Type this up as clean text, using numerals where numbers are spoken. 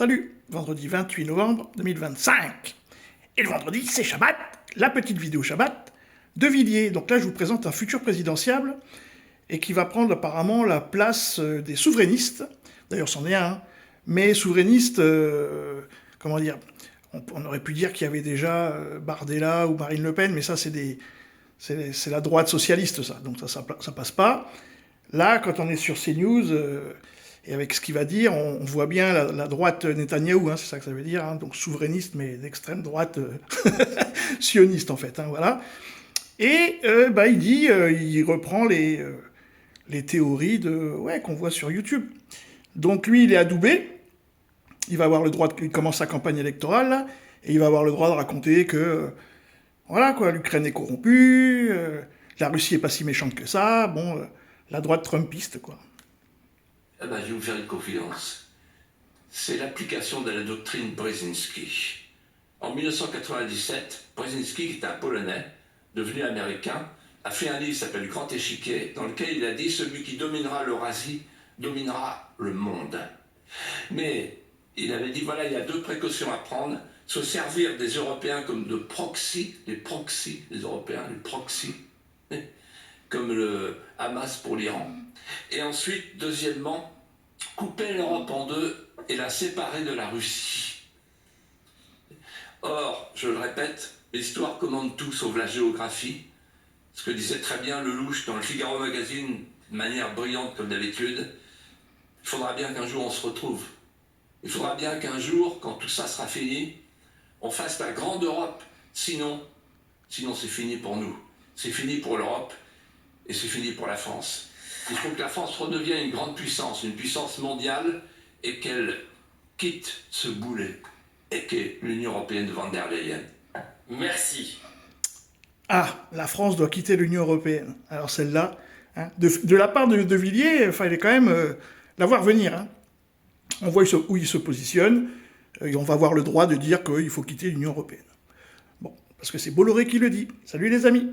Salut, vendredi 28 novembre 2025. Et le vendredi, c'est Shabbat, la petite vidéo Shabbat de Villiers. Donc là, je vous présente un futur présidentiable et qui va prendre apparemment la place des souverainistes. D'ailleurs, c'en est un. Mais souverainistes, comment dire, on aurait pu dire qu'il y avait déjà Bardella ou Marine Le Pen, mais ça, c'est la droite socialiste, ça. Donc ça passe pas. Là, quand on est sur CNews, et avec ce qu'il va dire, on voit bien la droite Netanyahou, hein, c'est ça que ça veut dire, hein, donc souverainiste, mais d'extrême droite sioniste, en fait, hein, voilà. Et il dit, il reprend les théories qu'on voit sur YouTube. Donc lui, il est adoubé, il va avoir le droit, il commence sa campagne électorale, là, et il va avoir le droit de raconter que, voilà, quoi, l'Ukraine est corrompue, la Russie est pas si méchante que ça, bon, la droite trumpiste, quoi. Eh ben, je vais vous faire une confidence. C'est l'application de la doctrine Brzezinski. En 1997, Brzezinski, qui est un Polonais, devenu américain, a fait un livre qui s'appelle Grand Échiquier, dans lequel il a dit « Celui qui dominera l'Eurasie dominera le monde ». Mais il avait dit, voilà, il y a deux précautions à prendre, se servir des Européens comme de proxy, les Européens, les proxys, comme le Hamas pour l'Iran. Et ensuite, deuxièmement, couper l'Europe en deux et la séparer de la Russie. Or, je le répète, l'histoire commande tout sauf la géographie. Ce que disait très bien Lelouch dans le Figaro Magazine, de manière brillante comme d'habitude, il faudra bien qu'un jour on se retrouve. Il faudra bien qu'un jour, quand tout ça sera fini, on fasse la grande Europe. Sinon c'est fini pour nous. C'est fini pour l'Europe et c'est fini pour la France. Il faut que la France redevienne une grande puissance, une puissance mondiale, et qu'elle quitte ce boulet, et qu'est l'Union européenne de Van der Leyen. Merci. Ah, la France doit quitter l'Union européenne. Alors celle-là, hein, de la part de Villiers, il fallait quand même la voir venir. Hein. On voit où il se positionne, et on va avoir le droit de dire qu'il faut quitter l'Union européenne. Bon, parce que c'est Bolloré qui le dit. Salut les amis.